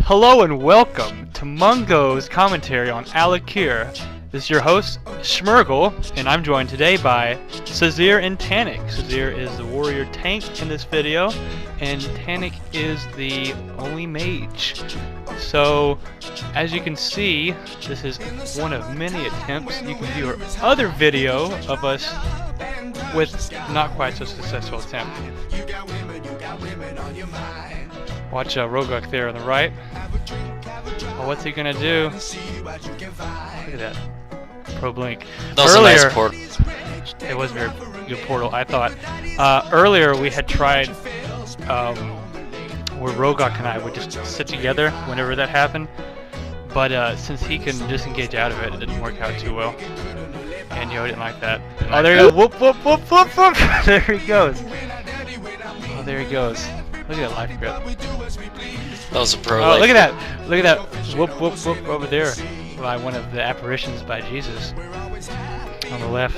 Hello and welcome to Mungo's commentary on Alakir. This is your host, Schmergle, and I'm joined today by Sazir and Tannic. Sazir is the warrior tank in this video, and Tannic is the only mage. So, as you can see, this is one of many attempts. You can view our other video of us with not quite so successful attempt. Watch Warlock there on the right. Oh, what's he gonna do? Look at that. Pro blink. That was earlier, a nice portal. It was a very good portal, I thought. Earlier we had tried where Rogok and I would just sit together whenever that happened. But since he can disengage out of it, it didn't work out too well. And Yo didn't like that. Oh, there you go. Whoop, whoop, whoop, whoop, whoop. There he goes. Oh, there he goes. Look at that life grip. That was a pro. Oh, look at that. Look at that. Whoop, whoop, whoop over there. By one of the apparitions by Jesus. On the left.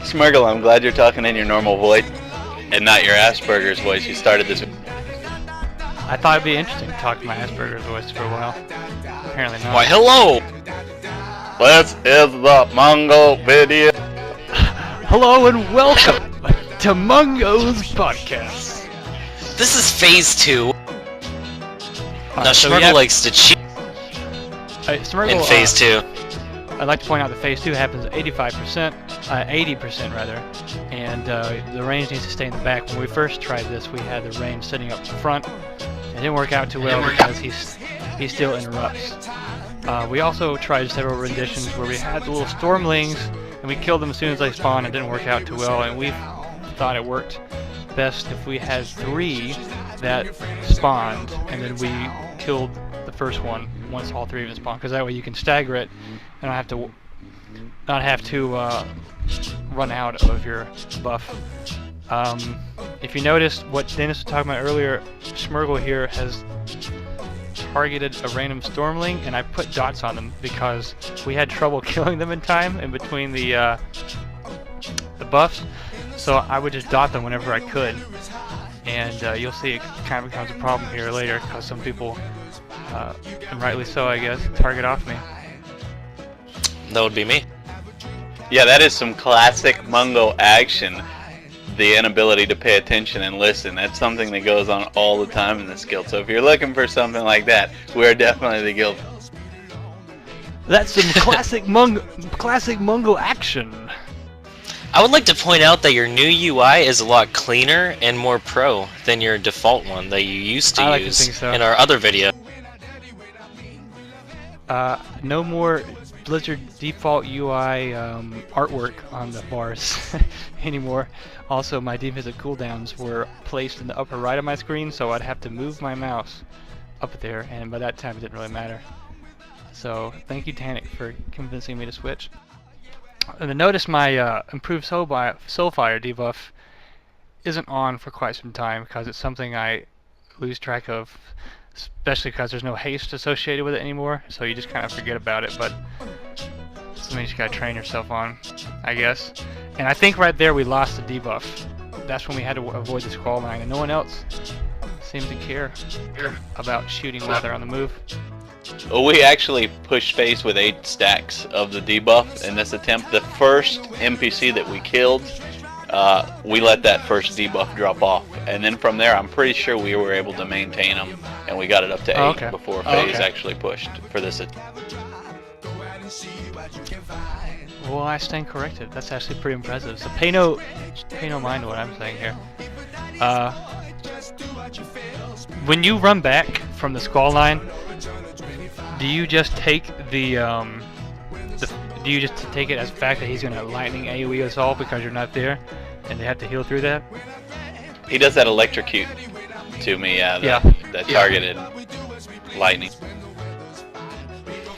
Schmergle, I'm glad you're talking in your normal voice and not your Asperger's voice. You started this. I thought it'd be interesting to talk to my Asperger's voice for a while. Apparently not. Why, hello! This is the Mungo video. Hello and welcome to Mungo's podcast. This is phase 2. Now, So Schmergle likes to cheat Schmergle, in phase 2. I'd like to point out that phase 2 happens at 85%, 80% rather, and the range needs to stay in the back. When we first tried this, we had the range sitting up front. It didn't work out too well because he still interrupts. We also tried several renditions where we had the little stormlings, and we killed them as soon as they spawned. It didn't work out too well, and we thought it worked best if we had 3 that spawned, and then we killed the first one once all 3 of them spawn, because that way you can stagger it and not have to run out of your buff. If you noticed what Dennis was talking about earlier, Schmergle here has targeted a random stormling, and I put dots on them because we had trouble killing them in time in between the buffs. So I would just dot them whenever I could, and you'll see it kind of becomes a problem here later because some people, and rightly so I guess, target off me. That would be me. Yeah, that is some classic Mungo action. The inability to pay attention and listen. That's something that goes on all the time in this guild. So if you're looking for something like that, we're definitely the guild. That's some classic Mungo action. I would like to point out that your new UI is a lot cleaner and more pro than your default one that you used to use in our other video. No more Blizzard default UI artwork on the bars anymore. Also, my defensive cooldowns were placed in the upper right of my screen, so I'd have to move my mouse up there, and by that time it didn't really matter. So, thank you, Tannic, for convincing me to switch. And then notice my improved Soulfire debuff isn't on for quite some time because it's something I lose track of, especially because there's no haste associated with it anymore, so you just kind of forget about it. But something you just gotta train yourself on, I guess. And I think right there we lost the debuff. That's when we had to avoid the scroll line, and no one else seemed to care about shooting while they're on the move. Well, we actually pushed face with 8 stacks of the debuff in this attempt. The first NPC that we killed, we let that first debuff drop off, and then from there I'm pretty sure we were able to maintain them, and we got it up to 8 before phase actually pushed for this attempt. Well, I stand corrected. That's actually pretty impressive. So pay no mind to what I'm saying here. When you run back from the squall line, do you just take do you just take it as a fact that he's gonna lightning AoE us all because you're not there, and they have to heal through that? He does that electrocute to me, that targeted lightning.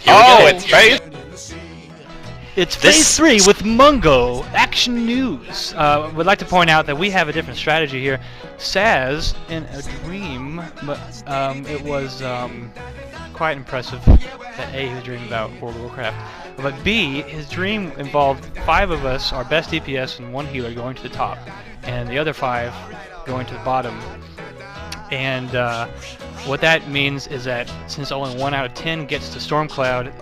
Oh, it's phase. It's phase 3 with Mungo Action News. Would like to point out that we have a different strategy here. Saz in a dream, but it was quite impressive that he was dreaming about World of Warcraft. But B, his dream involved 5 of us, our best DPS and 1 healer, going to the top, and the other 5 going to the bottom. And what that means is that since only 1 out of 10 gets to Storm Cloud,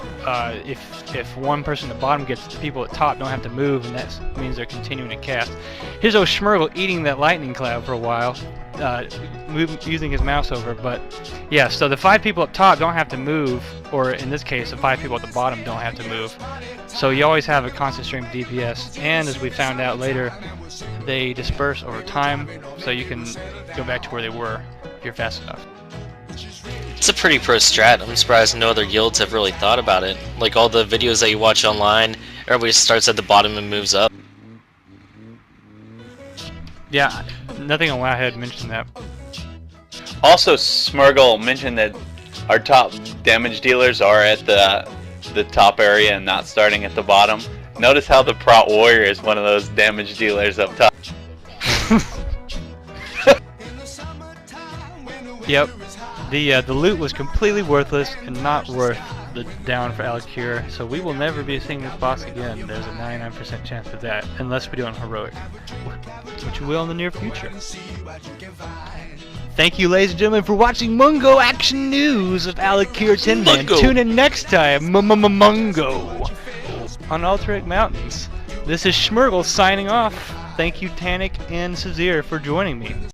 if one person at the bottom gets, the people at top don't have to move, and that means they're continuing to cast. Here's old Schmergle eating that lightning cloud for a while, using his mouse over. But yeah, so the 5 people up top don't have to move, or in this case, the 5 people at the bottom don't have to move. So you always have a constant stream of DPS, and as we found out later, they disperse over time, so you can go back to where they were if you're fast enough. It's a pretty pro strat. I'm surprised no other guilds have really thought about it. Like all the videos that you watch online, everybody starts at the bottom and moves up. Yeah, nothing on Wowhead mentioned that. Also, Smurgle mentioned that our top damage dealers are at the top area and not starting at the bottom. Notice how the Prot Warrior is one of those damage dealers up top. Yep. The loot was completely worthless and not worth the down for Alakir, so we will never be seeing this boss again. There's a 99% chance of that, unless we do it on Heroic, which we will in the near future. Thank you, ladies and gentlemen, for watching Mungo Action News of Alakir 10-Man. Tune in next time, Mungo, on Alterac Mountains. This is Schmergle signing off. Thank you, Tannic and Sazir, for joining me.